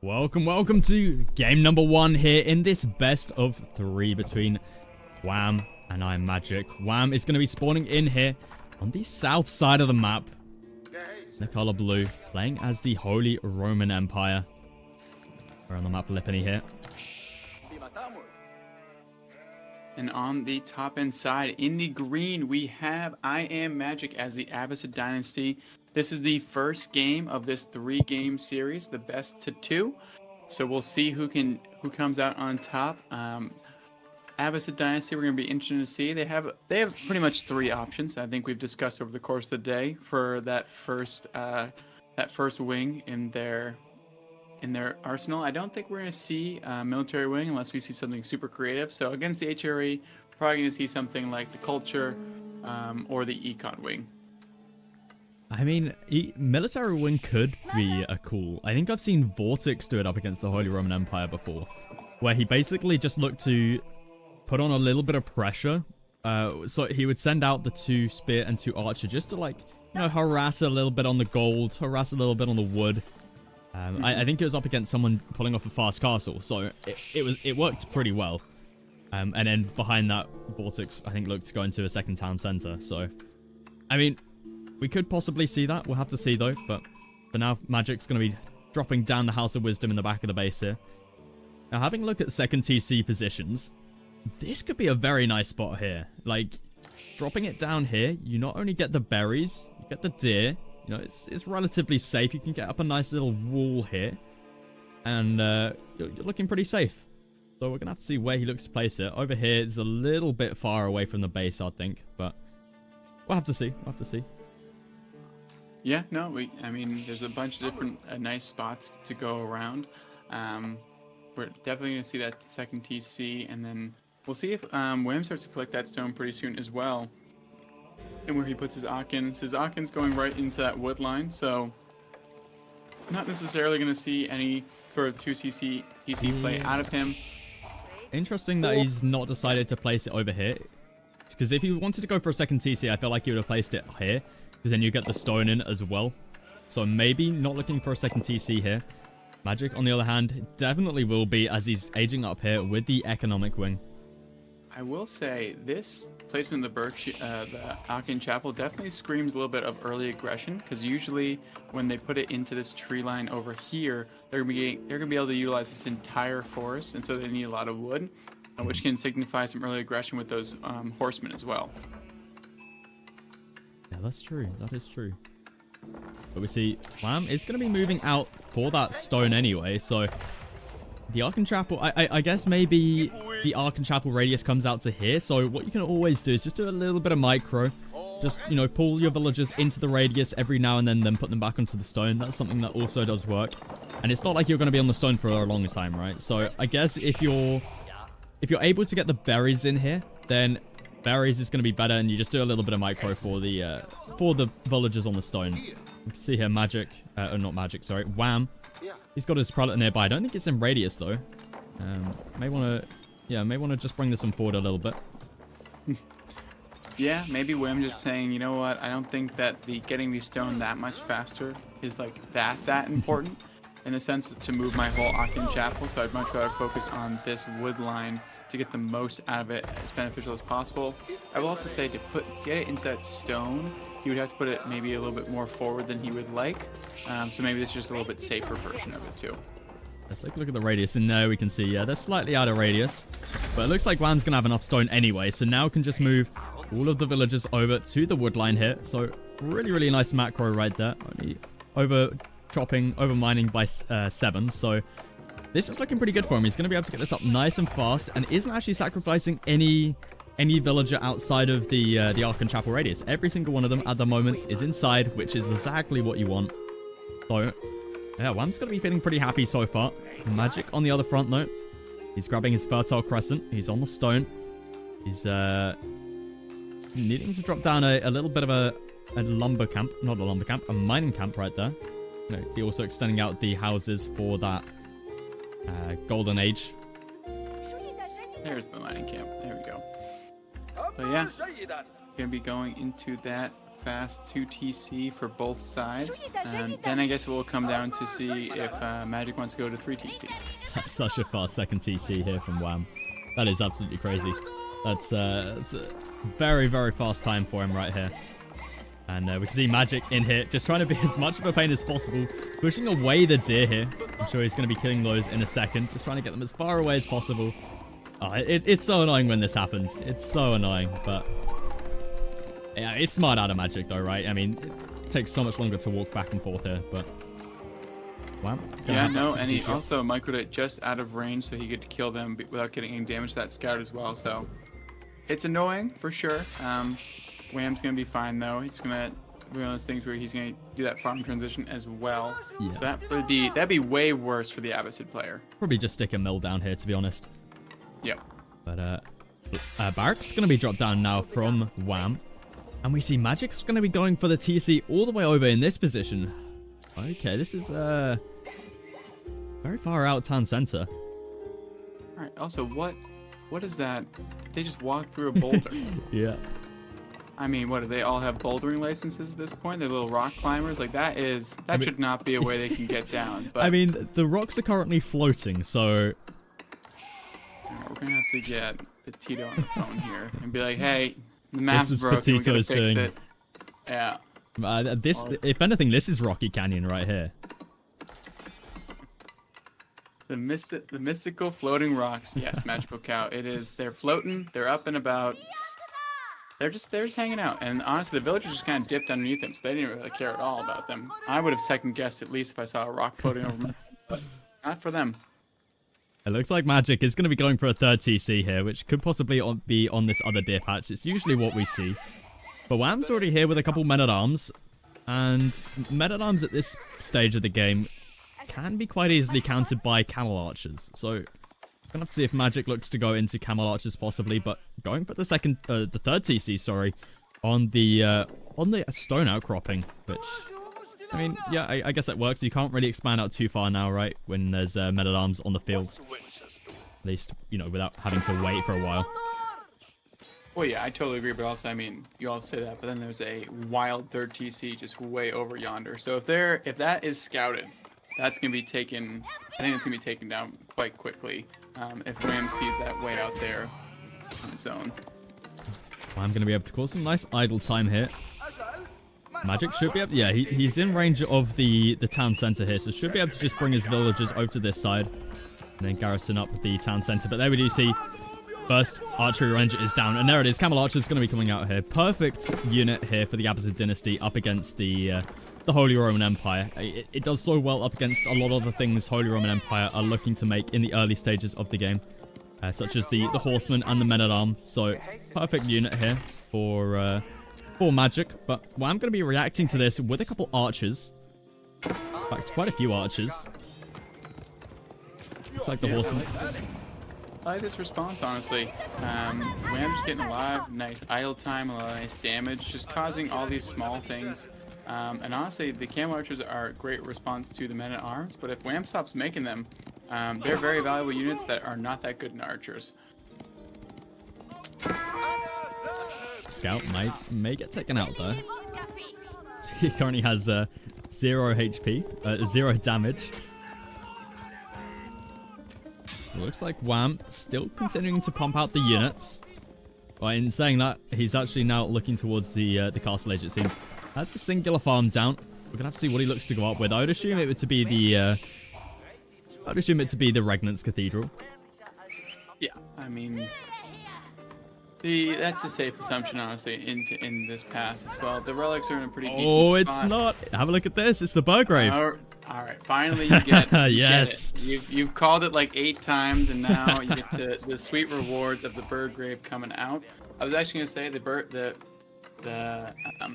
Welcome to game number 1 here in this best of 3 between Wam and IamMagic. Wam is going to be spawning in here on the south side of the map, the color blue, playing as the Holy Roman Empire. We're on the map Lipany here. And on the top end side, in the green, we have IamMagic as the Abbasid Dynasty. This is the first game of this 3-game series, the best to 2. So we'll see who comes out on top. Abbasid Dynasty, we're going to be interested to see. They have pretty much 3 options. I think we've discussed over the course of the day for that first wing in their arsenal. I don't think we're going to see military wing unless we see something super creative. So against the HRE, probably going to see something like the culture or the econ wing. I mean, military wing could be a cool. I think I've seen Vortex do it up against the Holy Roman Empire before, where he basically just looked to put on a little bit of pressure. So he would send out the 2 spear and 2 archer just to harass a little bit on the gold, harass a little bit on the wood. I think it was up against someone pulling off a fast castle, so it worked pretty well. And then behind that, Vortex, I think, looked to go into a second town center. So, I mean, we could possibly see that. We'll have to see, though. But for now, Magic's going to be dropping down the House of Wisdom in the back of the base here. Now, having a look at second TC positions, this could be a very nice spot here. Like, dropping it down here, you not only get the berries, you get the deer. You know, it's relatively safe. You can get up a nice little wall here. And you're looking pretty safe. So we're going to have to see where he looks to place it. Over here, it's a little bit far away from the base, I think. But we'll have to see. We'll have to see. Yeah, no, I mean, there's a bunch of different nice spots to go around. We're definitely going to see that second TC. And then we'll see if Wim starts to collect that stone pretty soon as well. And where he puts his Aachen. His Aachen's going right into that wood line, so not necessarily going to see any sort of 2CC TC play out of him. Interesting that he's not decided to place it over here. Because if he wanted to go for a second TC, I feel like he would have placed it here. Because then you get the stone in as well. So maybe not looking for a second TC here. Magic, on the other hand, definitely will be as he's aging up here with the economic wing. I will say this placement of the Aachen Chapel definitely screams a little bit of early aggression, because usually when they put it into this tree line over here, they're gonna be able to utilize this entire forest, and so they need a lot of wood, which can signify some early aggression with those horsemen as well. Yeah, that's true. That is true. But we see Wam is going to be moving out for that stone anyway, so the Aachen Chapel, I guess maybe the Aachen Chapel radius comes out to here. So what you can always do is just do a little bit of micro. Just, you know, pull your villagers into the radius every now and then put them back onto the stone. That's something that also does work. And it's not like you're going to be on the stone for a long time, right? So I guess if you're able to get the berries in here, then berries is going to be better, and you just do a little bit of micro for the villagers on the stone. You can see here Magic, or not Magic, sorry, Wam. He's got his prelate nearby. I don't think it's in radius though. May want to just bring this one forward a little bit. Yeah, maybe Wim just saying, you know what? I don't think that getting these stone that much faster is like that important in the sense to move my whole Aachen Chapel. So I'd much rather focus on this wood line to get the most out of it as beneficial as possible. I will also say to get it into that stone, he would have to put it maybe a little bit more forward than he would like. So maybe this is just a little bit safer version of it too. Let's take a look at the radius, and there we can see, yeah, they're slightly out of radius. But it looks like Wam's going to have enough stone anyway, so now can just move all of the villagers over to the wood line here. So really nice macro right there. Only over mining by 7, so this is looking pretty good for him. He's going to be able to get this up nice and fast, and isn't actually sacrificing any villager outside of the Aachen Chapel radius. Every single one of them at the moment is inside, which is exactly what you want. So, yeah, Wam's going to be feeling pretty happy so far. Magic on the other front, though. He's grabbing his Fertile Crescent. He's on the stone. He's needing to drop down a little bit of a lumber camp. Not a lumber camp, a mining camp right there. You know, he also extending out the houses for that golden age. There's the mining camp. There we go. So yeah, gonna be going into that fast 2TC for both sides. Then I guess it will come down to see if Magic wants to go to 3TC. That's such a fast second TC here from Wam. That is absolutely crazy. That's a very, very fast time for him right here. And we can see Magic in here, just trying to be as much of a pain as possible. Pushing away the deer here. I'm sure he's going to be killing those in a second. Just trying to get them as far away as possible. Oh, it's so annoying when this happens. It's so annoying, but... yeah, it's smart out of Magic though, right? I mean, it takes so much longer to walk back and forth here, but... wow. Yeah, no, and he also microed it just out of range so he could kill them without getting any damage to that scout as well, so... it's annoying, for sure. Wham's going to be fine, though. He's going to... one of those things where he's going to do that farm transition as well. Yeah. So that'd be way worse for the Abbasid player. Probably just stick a mill down here, to be honest. Yep. But Barrack's going to be dropped down now from Wam. And we see Magic's going to be going for the TC all the way over in this position. Okay, this is very far out town center. Alright, also, what is that? They just walked through a boulder. Yeah. I mean, what, do they all have bouldering licenses at this point? They're little rock climbers? Like, that should not be a way they can get down. But I mean, the rocks are currently floating, so... we're going to have to get Petito on the phone here and be like, hey, the map's broken, we gotta fix doing. it. Yeah. If anything, this is Rocky Canyon right here. The mystical floating rocks. Yes, Magical Cow. It is. They're floating. They're up and about. They're just hanging out. And honestly, the villagers just kind of dipped underneath them, so they didn't really care at all about them. I would have second guessed at least if I saw a rock floating over me, but not for them. It looks like Magic is going to be going for a third TC here, which could possibly be on this other deer patch. It's usually what we see. But Wam's already here with a couple men-at-arms. And men-at-arms at this stage of the game can be quite easily countered by camel archers. So, we're going to have to see if Magic looks to go into camel archers possibly. But going for the third TC, sorry, on the stone outcropping, which... I mean, yeah, I guess that works. You can't really expand out too far now, right? When there's men-at-arms on the field. At least, you know, without having to wait for a while. Well, yeah, I totally agree. But also, I mean, you all say that, but then there's a wild third TC just way over yonder. So if that is scouted, that's going to be taken... I think it's going to be taken down quite quickly if Wham sees that way out there on its own. Well, I'm going to be able to cause some nice idle time here. Magic should be able... yeah, he's in range of the town center here, so should be able to just bring his villagers over to this side. And then garrison up the town center. But there we do see first archery range is down. And there it is. Camel Archer is going to be coming out here. Perfect unit here for the Abbasid dynasty up against the Holy Roman Empire. It does so well up against a lot of the things Holy Roman Empire are looking to make in the early stages of the game. Such as the horsemen and the men-at-arms. So perfect unit here for Magic, but I'm going to be reacting to this with a couple archers. In fact, quite a few archers. Looks like the horseman. I like this response, honestly. Wham just getting alive, nice idle time, a lot of nice damage, just causing all these small things. And honestly, the camel archers are a great response to the men-at-arms, but if Wham stops making them, they're very valuable units that are not that good in archers. Scout may get taken out though. He currently has 0 HP, 0 damage. Looks like Wham still continuing to pump out the units. Well, in saying that, he's actually now looking towards the castle age, it seems. That's a singular farm down. We're gonna have to see what he looks to go up with. I would assume it to be the Regnant's Cathedral. Yeah, I mean, that's a safe assumption, honestly, in this path as well. The relics are in a pretty decent spot. Oh, it's not. Have a look at this. It's the Burgrave. All right, finally you get it. Yes. Get it. You've called it like 8 times, and now you get to the sweet rewards of the Burgrave coming out. I was actually gonna say the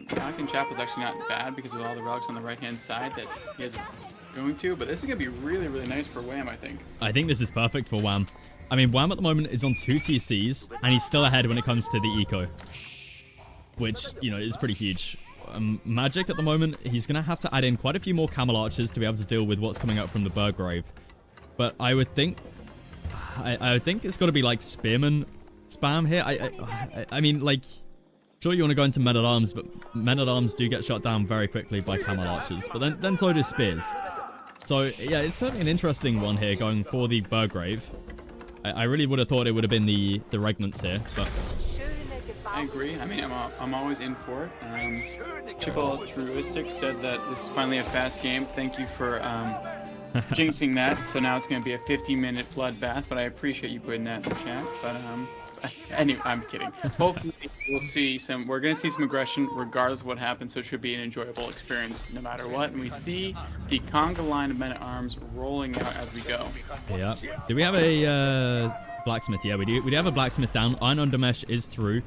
Falcon Chapel is actually not bad because of all the relics on the right-hand side that he has going to, but this is gonna be really, really nice for Wham, I think. I think this is perfect for Wham. I mean, Wham at the moment is on 2 TCs, and he's still ahead when it comes to the eco, which, you know, is pretty huge. Magic at the moment, he's going to have to add in quite a few more camel archers to be able to deal with what's coming up from the Burgrave. But I would think, I think it's got to be like spearman spam here. I mean, like, Sure, you want to go into men-at-arms, but men-at-arms do get shot down very quickly by camel archers. But then so do spears. So, yeah, it's certainly an interesting one here going for the Burgrave. I really would have thought it would have been the Regnants here, but... I agree. I mean, I'm always in for it. Triple Altruistic said that this is finally a fast game. Thank you for jinxing that. So now it's going to be a 50-minute bloodbath, but I appreciate you putting that in the chat. But anyway, I'm kidding. Hopefully we're going to see some aggression regardless of what happens, so it should be an enjoyable experience no matter what. And we see the conga line of men-at-arms rolling out as we go. Yeah. Do we have a blacksmith? Yeah, we do. We do have a blacksmith down. Iron Undermesh is through.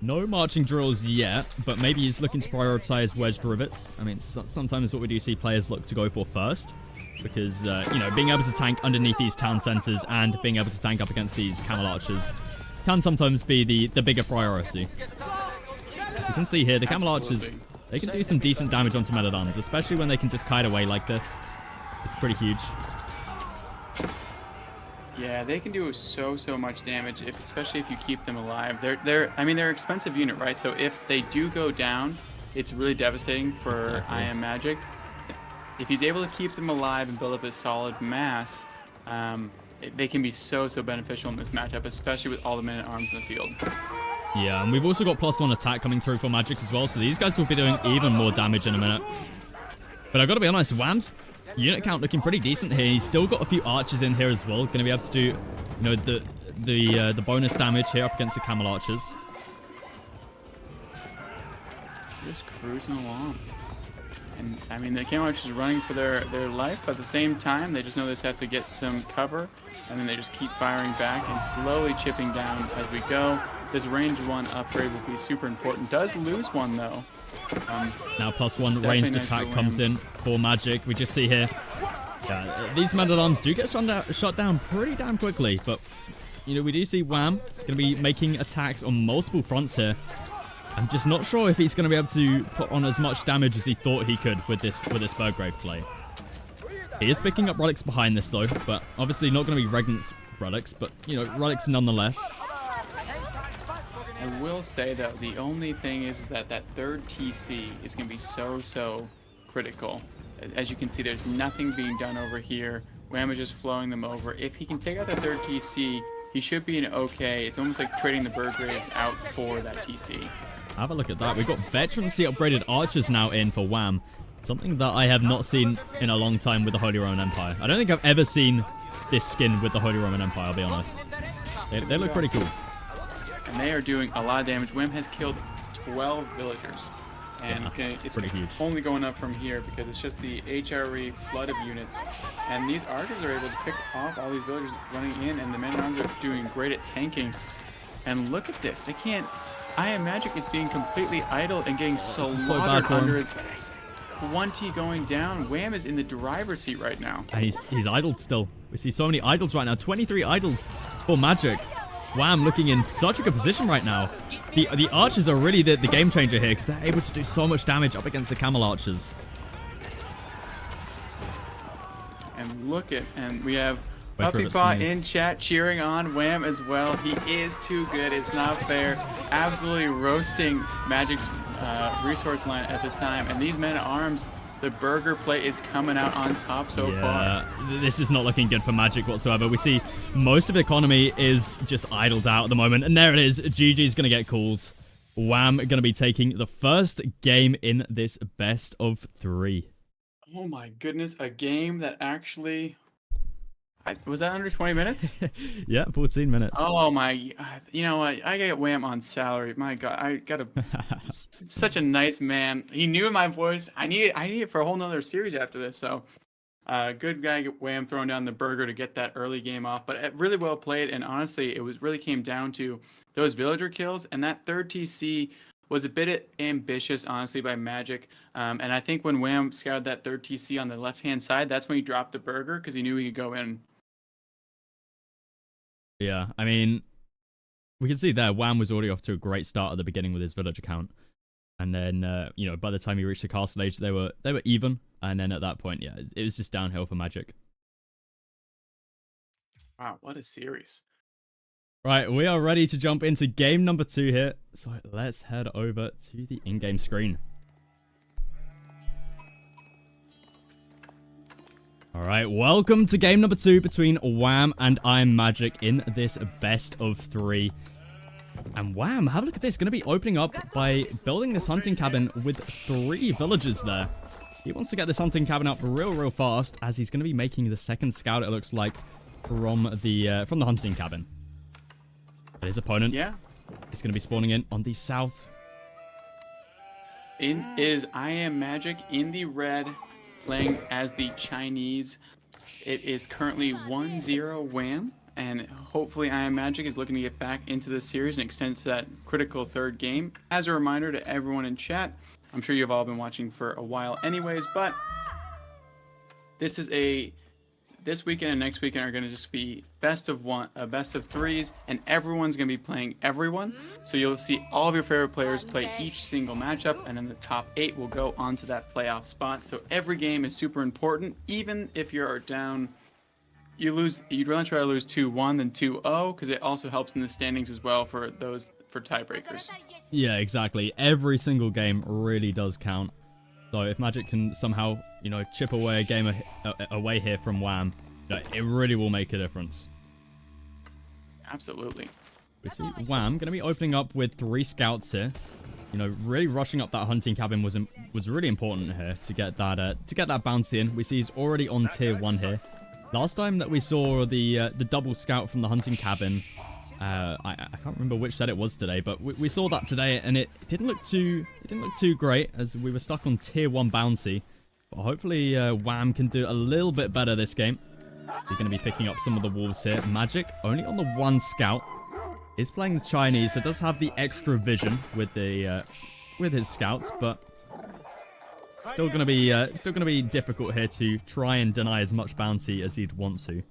No marching drills yet, but maybe he's looking to prioritize wedged rivets. I mean, sometimes what we do see players look to go for first, because, you know, being able to tank underneath these town centers and being able to tank up against these camel archers can sometimes be the bigger priority. As you can see here, the camel archers, they can do some decent damage onto men-at-arms, especially when they can just kite away like this. It's pretty huge. Yeah, they can do so much damage, especially if you keep them alive. They're an expensive unit, right? So if they do go down, it's really devastating for IamMagic. If he's able to keep them alive and build up a solid mass, they can be so beneficial in this matchup, especially with all the men-at-arms in the field. Yeah, and we've also got +1 attack coming through for Magic as well, so these guys will be doing even more damage in a minute. But I've got to be honest, Wam's unit count looking pretty decent here. He's still got a few archers in here as well. Going to be able to do, you know, the bonus damage here up against the camel archers. Just cruising along. And I mean, the camel archers are running for their life, but at the same time, they just know they just have to get some cover, and then they just keep firing back and slowly chipping down as we go. This range 1 upgrade will be super important. Does lose one though. Now +1 ranged attack comes in for Magic. We just see here, these men-at-arms do get shot down pretty damn quickly, but you know, we do see Wam going to be making attacks on multiple fronts here. I'm just not sure if he's going to be able to put on as much damage as he thought he could with this Burgrave play. He is picking up relics behind this though, but obviously not going to be Regnant's relics, but you know, relics nonetheless. I will say that the only thing is that third TC is going to be so critical. As you can see, there's nothing being done over here. Wam is just flowing them over. If he can take out the third TC, he should be an okay. It's almost like trading the Burgraves out for that TC. Have a look at that. We've got veterancy upgraded archers now in for Wam. Something that I have not seen in a long time with the Holy Roman Empire. I don't think I've ever seen this skin with the Holy Roman Empire, I'll be honest. They look pretty cool. And they are doing a lot of damage. Wim has killed 12 villagers. And it's pretty huge. Only going up from here because it's just the HRE flood of units. And these archers are able to pick off all these villagers running in, and the men-at-arms are doing great at tanking. And look at this. They can't... IamMagic is being completely idle and getting slaughtered under his 20 going down. Wam is in the driver's seat right now. And he's idled still. We see so many idols right now. 23 idols for Magic. Wam looking in such a good position right now. The archers are really the game changer here because they're able to do so much damage up against the camel archers. And and we have Puppypaw in chat cheering on Wam as well. He is too good. It's not fair. Absolutely roasting Magic's resource line at the time. And these men-at-arms, the burger plate is coming out on top so far. This is not looking good for Magic whatsoever. We see most of the economy is just idled out at the moment. And there it is. GG's going to get called. Wam going to be taking the first game in this best of 3. Oh my goodness. A game that actually... was that under 20 minutes? Yeah, 14 minutes. Oh my, you know what? I get Wam on salary. My God, I got such a nice man. He knew my voice. I need it for a whole nother series after this. So, good guy, Wam throwing down the burger to get that early game off. But really well played. And honestly, it really came down to those villager kills. And that third TC was a bit ambitious, honestly, by Magic. And I think when Wam scouted that third TC on the left-hand side, that's when he dropped the burger because he knew he could go in. Yeah, I mean, we can see there, Wam was already off to a great start at the beginning with his villager count. And then, you know, by the time he reached the castle age, they were even. And then at that point, yeah, it was just downhill for Magic. Wow, what a series. Right, we are ready to jump into game number 2 here. So let's head over to the in-game screen. Alright, welcome to game number 2 between Wam and IamMagic in this best of 3. And Wam, have a look at this, going to be opening up by building this hunting cabin with 3 villagers there. He wants to get this hunting cabin up real fast, as he's going to be making the second scout, it looks like, from the hunting cabin. But his opponent is going to be spawning in on the south. Is IamMagic in the red, playing as the Chinese. It is currently 1-0 Wam, and hopefully IamMagic is looking to get back into the series and extend to that critical 3rd game. As a reminder to everyone in chat, I'm sure you've all been watching for a while anyways, but this weekend and next weekend are going to just be best of 3s, and everyone's going to be playing everyone. So you'll see all of your favorite players play each single matchup, and then the top 8 will go on to that playoff spot. So every game is super important. Even if you're down, you'd rather try to lose 2-1 than 2-0, because it also helps in the standings as well for tiebreakers. Yeah, exactly. Every single game really does count. So if Magic can somehow, chip away a game away here from Wam, it really will make a difference. Absolutely. We see Wam going to be opening up with 3 scouts here. Really rushing up that hunting cabin was really important here to get that bounty in. We see he's already on tier 1 here. Last time that we saw the double scout from the hunting cabin, I can't remember which set it was today, but we saw that today, and it didn't look too great, as we were stuck on tier 1 bounty. But hopefully Wam can do a little bit better this game. He's going to be picking up some of the wolves here. Magic only on the 1 scout. Is playing the Chinese, so does have the extra vision with his scouts, but still going to be difficult here to try and deny as much bounty as he'd want to.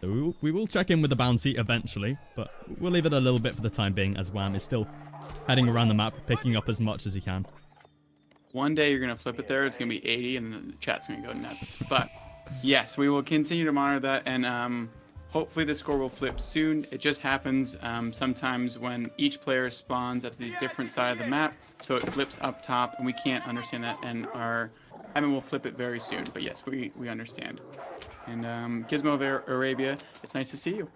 So we will check in with the bounty eventually, but we'll leave it a little bit for the time being, as Wam is still heading around the map, picking up as much as he can. One day you're going to flip it there, it's going to be 80, and then the chat's going to go nuts. But yes, we will continue to monitor that, and hopefully the score will flip soon. It just happens sometimes when each player spawns at the different side of the map, so it flips up top, and we can't understand that, and will flip it very soon. But yes, we understand. And Gizmo of Arabia, it's nice to see you.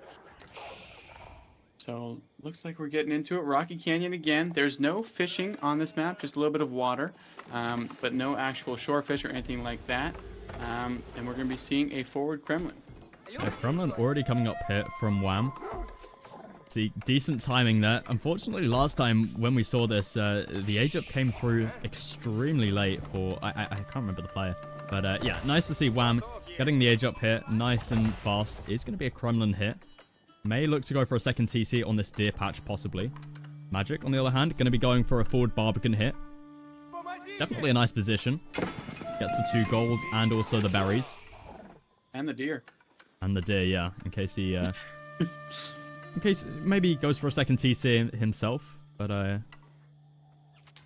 So looks like we're getting into it. Rocky Canyon again. There's no fishing on this map, just a little bit of water, but no actual shore fish or anything like that. And we're going to be seeing a forward Kremlin. A Kremlin already coming up here from Wam. See, decent timing there. Unfortunately, last time when we saw this, the age up came through extremely late for... I can't remember the player. But yeah, nice to see Wam getting the age up here nice and fast. It's going to be a Kremlin hit. May look to go for a second TC on this deer patch, possibly. Magic, on the other hand, going to be going for a forward Barbican hit. Definitely a nice position. Gets the 2 golds and also the berries. And the deer. And the deer, yeah. In case he... in case maybe he goes for a second TC himself. But,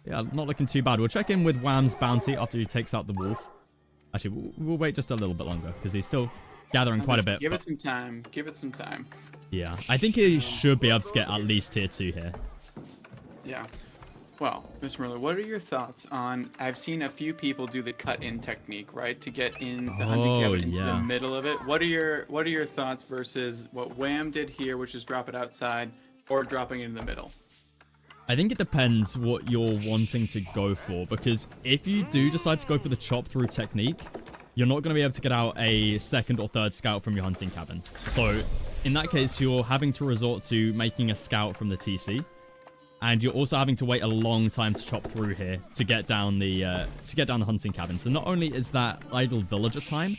yeah, not looking too bad. We'll check in with Wam's bounty after he takes out the wolf. Actually, we'll wait just a little bit longer, because he's still gathering quite a bit. Give it some time. Give it some time. Yeah, I think he should be able to get at least tier 2 here. Yeah. Well, MrMerlin, what are your thoughts on... I've seen a few people do the cut-in technique, right? To get in the hunting cabin into the middle of it. What are your thoughts versus what Wam did here, which is drop it outside, or dropping it in the middle? I think it depends what you're wanting to go for, because if you do decide to go for the chop through technique, you're not going to be able to get out a second or third scout from your hunting cabin. So in that case, you're having to resort to making a scout from the TC, and you're also having to wait a long time to chop through here to get down the hunting cabin. So not only is that idle villager time,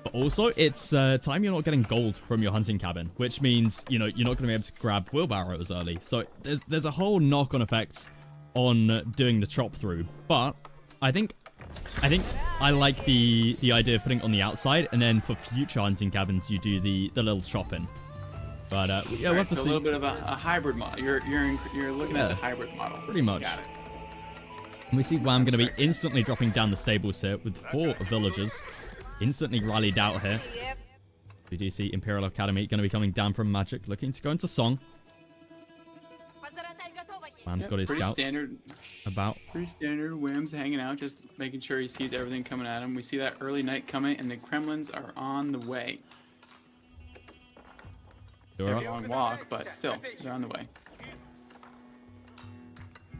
but also it's time you're not getting gold from your hunting cabin, which means you're not going to be able to grab wheelbarrows early. So there's a whole knock-on effect on doing the chop through. But I think I like the idea of putting it on the outside, and then for future hunting cabins you do the little chop in. But yeah, we'll have to see. A little bit of a hybrid model. You're looking at the hybrid model. Pretty much. Got it. And we see Wam going to be instantly dropping down the stables here with 4 villagers. Instantly rallied out here. We do see Imperial Academy going to be coming down from Magic, looking to go into Song. Wam's got his scouts standard, about. Pretty standard. Wam's hanging out, just making sure he sees everything coming at him. We see that early night coming, and the Kremlins are on the way. They're a long walk, but still, they're on the way.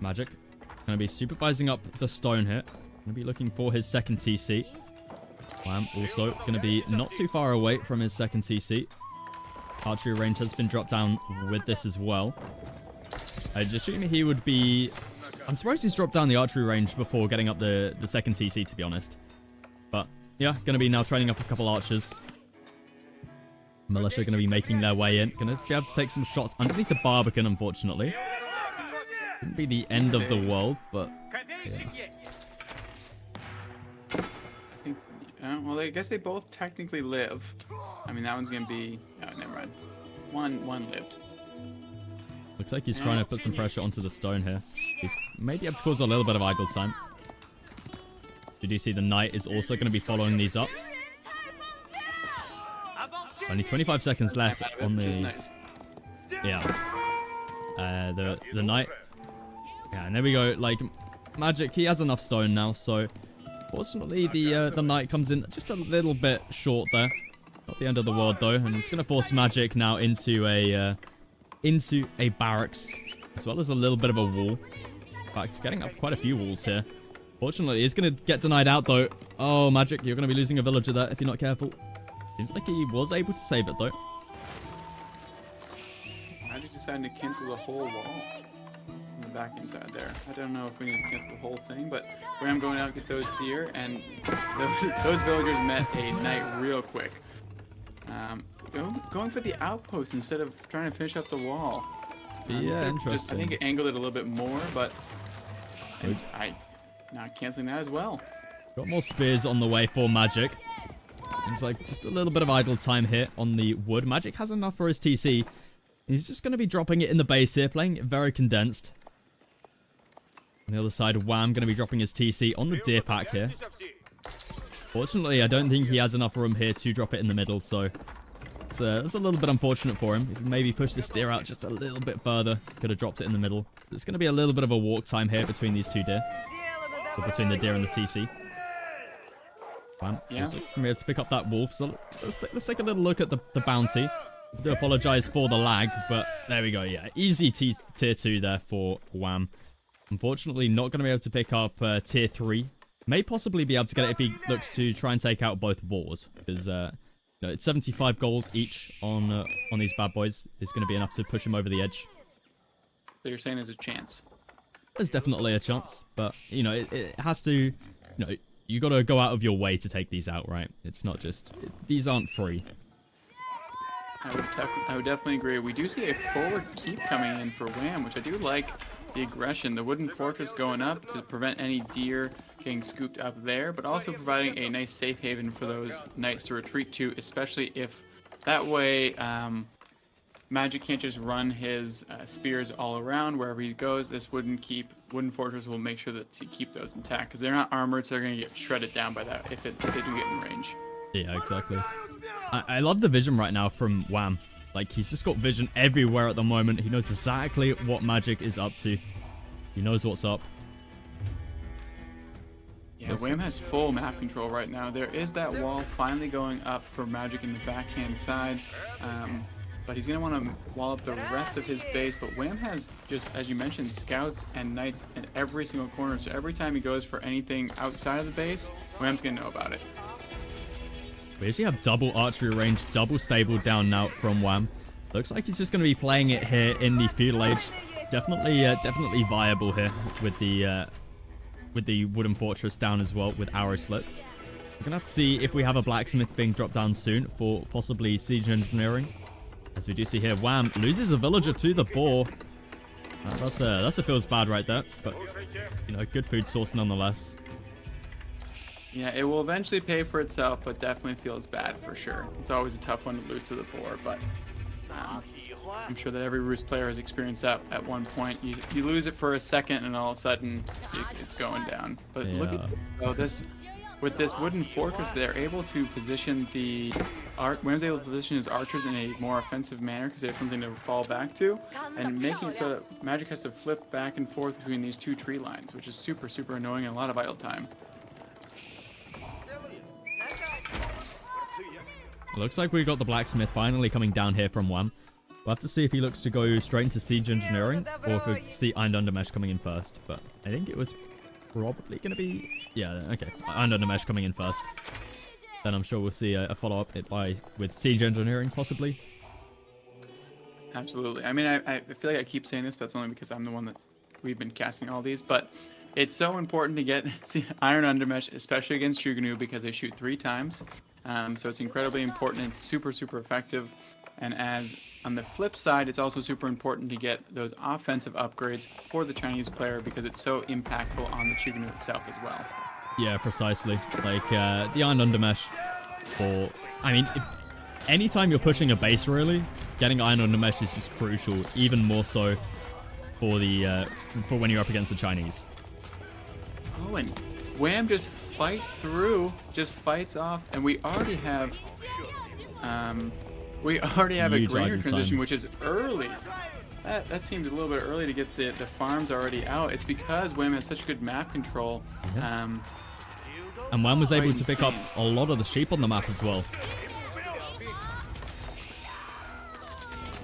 Magic going to be supervising up the stone here. Going to be looking for his second TC. Wam also going to be not too far away from his second TC. Archery range has been dropped down with this as well. I'd assume he would be... I'm surprised he's dropped down the archery range before getting up the second TC, to be honest. But, yeah, going to be now training up a couple archers. Militia going to be making their way in. Going to be able to take some shots underneath the Barbican, unfortunately. Wouldn't be the end of the world, but... Yeah. Well, I guess they both technically live. I mean, that one's going to be... Oh, never mind. One lived. Looks like he's trying to put some pressure onto the stone here. He's maybe able to cause a little bit of idle time. Did you see the knight is also going to be following these up? Only 25 seconds left on the... Nice. Yeah. The knight. Yeah, and there we go. Like, Magic, he has enough stone now, so... Fortunately, the knight comes in just a little bit short there. Not the end of the world, though. And it's going to force Magic now into a barracks, as well as a little bit of a wall. In fact, getting up quite a few walls here. Fortunately, he's going to get denied out, though. Oh, Magic, you're going to be losing a villager there if you're not careful. Seems like he was able to save it, though. Magic decided to cancel the whole wall on the back inside there. I don't know if we need to cancel the whole thing, but Wam going out to get those deer, and those villagers met a knight real quick. Going for the outpost instead of trying to finish up the wall. Yeah, interesting. I think it angled it a little bit more, but I not canceling that as well. Got more spears on the way for Magic. Seems like just a little bit of idle time here on the wood. Magic has enough for his TC. He's just going to be dropping it in the base here, playing it very condensed. On the other side, Wam going to be dropping his TC on the deer pack here. Fortunately, I don't think he has enough room here to drop it in the middle, so it's a little bit unfortunate for him. If he maybe pushed the deer out just a little bit further, could have dropped it in the middle. So it's going to be a little bit of a walk time here between these two deer. Or between the deer and the TC. Wam also going to be able to pick up that wolf, so let's take a little look at the bounty. I do apologize for the lag, but there we go, yeah. Easy tier 2 there for Wam. Unfortunately, not going to be able to pick up tier 3. May possibly be able to get it if he looks to try and take out both wars, because it's 75 gold each on these bad boys is going to be enough to push him over the edge. So you're saying there's a chance? There's definitely a chance, but it has to. You got to go out of your way to take these out, right? It's not just these aren't free. I would definitely agree. We do see a forward keep coming in for Wam, which I do like. The aggression, the wooden fortress going up to prevent any deer getting scooped up there, but also providing a nice safe haven for those knights to retreat to, especially if that way Magic can't just run his spears all around wherever he goes. This wooden fortress will make sure that to keep those intact, because they're not armored, so they're going to get shredded down by that if they do get in range. Yeah, exactly. I love the vision right now from Wam. Like, he's just got vision everywhere at the moment. He knows exactly what Magic is up to. He knows what's up. Yeah, Wam has full map control right now. There is that wall finally going up for Magic in the backhand side. But he's going to want to wall up the rest of his base. But Wam has, just as you mentioned, scouts and knights in every single corner. So every time he goes for anything outside of the base, Wam's going to know about it. We actually have double archery range, double stable down now from Wam. Looks like he's just going to be playing it here in the feudal age. Definitely viable here with the wooden fortress down as well with arrow slits. We're going to have to see if we have a blacksmith being dropped down soon for possibly siege engineering. As we do see here, Wam loses a villager to the boar. That's a feels bad right there, but good food source nonetheless. Yeah, it will eventually pay for itself, but definitely feels bad for sure. It's always a tough one to lose to the boar, but I'm sure that every Roost player has experienced that at one point. You lose it for a second, and all of a sudden, it's going down. But look at with this wooden fortress, they're able to position the Wam's able to position his archers in a more offensive manner because they have something to fall back to, and making it so that Magic has to flip back and forth between these two tree lines, which is super, super annoying and a lot of idle time. It looks like we got the blacksmith finally coming down here from Wam. We'll have to see if he looks to go straight into siege engineering or if we see Iron Undermesh coming in first. But I think it was probably going to be... Yeah, okay. Iron Undermesh coming in first. Then I'm sure we'll see a follow-up with siege engineering, possibly. Absolutely. I mean, I feel like I keep saying this, but it's only because I'm the one we've been casting all these. But it's so important to get Iron Undermesh, especially against Shuganu, because they shoot 3 times. So it's incredibly important. It's super, super effective. And as on the flip side, it's also super important to get those offensive upgrades for the Chinese player because it's so impactful on the Shuganu itself as well. Yeah, precisely. Like, the Iron Undermesh for... I mean, anytime you're pushing a base, really, getting Iron Undermesh is just crucial, even more so for when you're up against the Chinese. Oh, and Wam just fights through, just fights off, and we already have a grainer transition, which is early. That seems a little bit early to get the farms already out. It's because Wam has such good map control. And Wam was able to pick up a lot of the sheep on the map as well.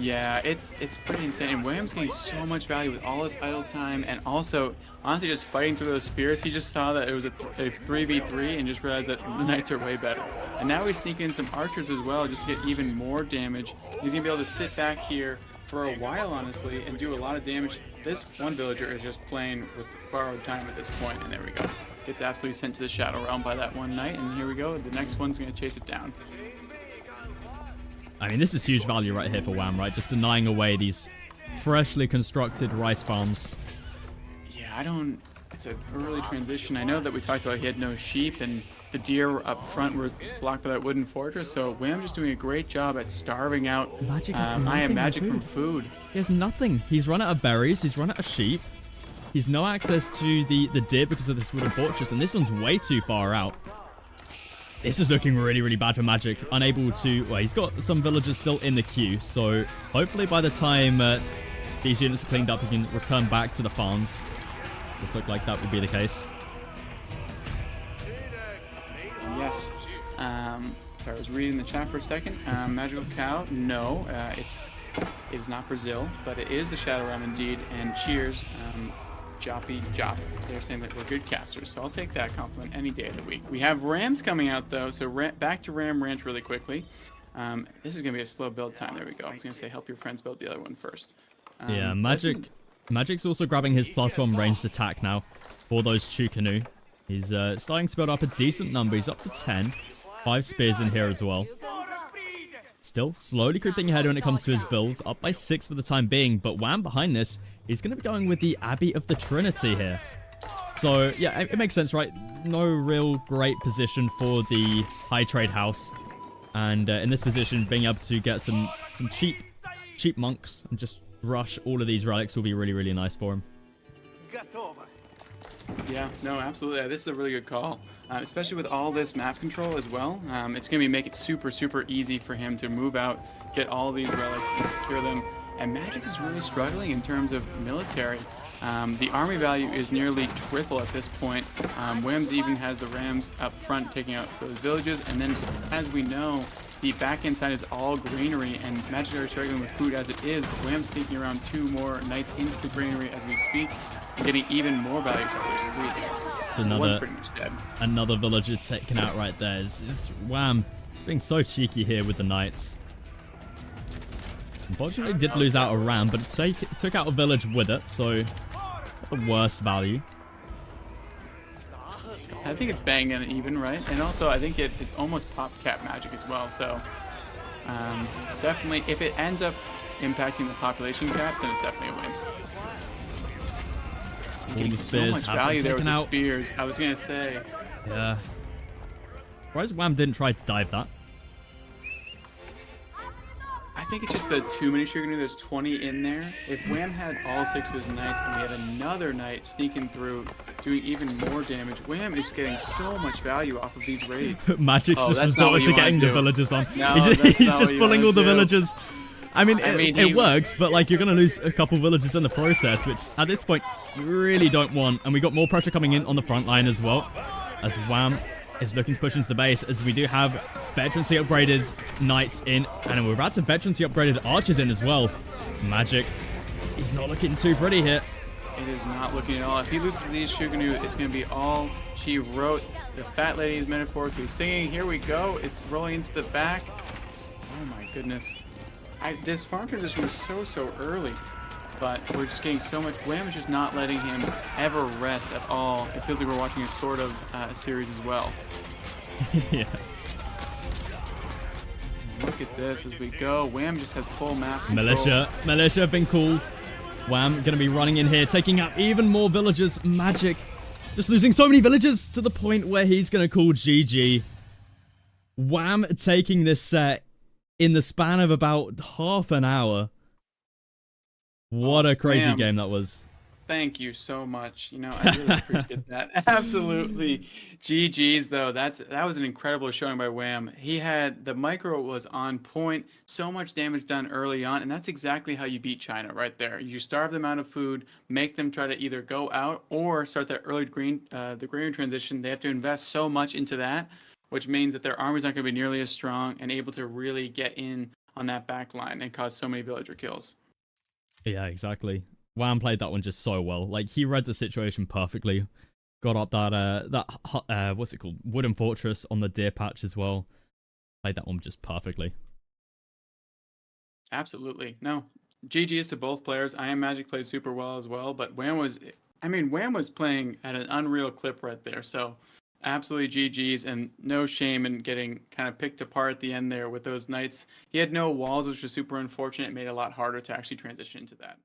Yeah, it's pretty insane. And Wam's getting so much value with all his idle time, and also, honestly, just fighting through those spears. He just saw that it was a 3v3 and just realized that the knights are way better. And now he's sneaking in some archers as well just to get even more damage. He's going to be able to sit back here for a while, honestly, and do a lot of damage. This one villager is just playing with borrowed time at this point, and there we go. Gets absolutely sent to the Shadow Realm by that one knight, and here we go. The next one's going to chase it down. I mean, this is huge value right here for Wam, right? Just denying away these freshly constructed rice farms. Yeah, it's an early transition. I know that we talked about he had no sheep, and the deer up front were blocked by that wooden fortress, so Wam just doing a great job at starving out IamMagic from food. He has nothing. He's run out of berries, he's run out of sheep. He's no access to the deer because of this wooden fortress, and this one's way too far out. This is looking really, really bad for Magic. Unable to... Well, he's got some villagers still in the queue, so hopefully by the time these units are cleaned up, he can return back to the farms. Just look like that would be the case. Yes. Sorry, I was reading the chat for a second. Magical Cow, no. It's not Brazil, but it is the Shadow Realm indeed, and cheers. Joppy Jop. They're saying that we're good casters, so I'll take that compliment any day of the week. We have Rams coming out, though, so back to Ram Ranch really quickly. This is going to be a slow build time. There we go. I was going to say help your friends build the other one first. Yeah, Magic's also grabbing his +1 ranged attack now for those Chukanu. He's starting to build up a decent number. He's up to 10. 5 spears in here as well. Still slowly creeping ahead when it comes to his bills, up by 6 for the time being, but Wam behind this, he's going to be going with the Abbey of the Trinity here. So, yeah, it makes sense, right? No real great position for the high trade house. And in this position, being able to get some cheap monks and just rush all of these relics will be really, really nice for him. Yeah, no, absolutely. This is a really good call, especially with all this map control as well. It's going to make it super, super easy for him to move out, get all these relics and secure them. And Magic is really struggling in terms of military. The army value is nearly triple at this point. Wams even has the Rams up front taking out those villages. And then, as we know, the back end side is all greenery, and Magic are struggling with food as it is. Wham's sneaking around 2 more knights into the greenery as we speak, and getting even more value. So there's 3 there. It's One's pretty much dead. Another villager taken out right there. It's Wam being so cheeky here with the knights. Unfortunately, did lose out a ram, but it took out a village with it, so not the worst value. I think it's bang and even, right? And also, I think it's almost pop cap Magic as well. So definitely, if it ends up impacting the population cap, then it's definitely a win. All the spears so much value there with taken the out. Spears. I was gonna say. Yeah. Surprised Wam didn't try to dive that. I think it's just the too many sugar canoe. There's 20 in there. If Wham had all 6 of his knights and we had another knight sneaking through, doing even more damage, Wham is getting so much value off of these raids. Magic's just that's not what resorted to you wanna getting the do. villagers on. No, he's that's not just what you pulling wanna all the do. villagers. I mean, he- it works, but like you're gonna lose a couple villagers in the process, which at this point you really don't want. And we got more pressure coming in on the front line as well, as Wham is looking to push into the base, as we do have veterancy upgraded knights in, and we're about to veterancy upgraded archers in as well. Magic, he's not looking too pretty here. It is not looking at all. If he loses these Shuganu, it's going to be all she wrote. The fat lady is metaphorically singing. Here we go. It's rolling into the back. Oh my goodness. This farm transition was so early, but we're just getting so much. Wham is just not letting him ever rest at all. It feels like we're watching a sort of series as well. Yeah. Look at this as we go. Wham just has full map control. Militia have been called. Wham gonna be running in here, taking out even more villagers. Magic just losing so many villagers to the point where he's gonna call GG. Wham taking this set in the span of about half an hour. What a crazy Wham, game that was. Thank you so much. You know, I really appreciate that. Absolutely. GG's though. That was an incredible showing by Wham. He had the micro was on point. So much damage done early on, and that's exactly how you beat China right there. You starve them out of food, make them try to either go out or start that early the green transition. They have to invest so much into that, which means that their army's not going to be nearly as strong and able to really get in on that back line and cause so many villager kills. Yeah, exactly. Wham played that one just so well. Like, he read the situation perfectly. Got up that what's it called? Wooden Fortress on the deer patch as well. Played that one just perfectly. Absolutely. No. GG's to both players. IamMagic played super well as well, but Wham was playing at an unreal clip right there. So absolutely GG's, and no shame in getting kind of picked apart at the end there with those knights. He had no walls, which was super unfortunate. It made it a lot harder to actually transition into that.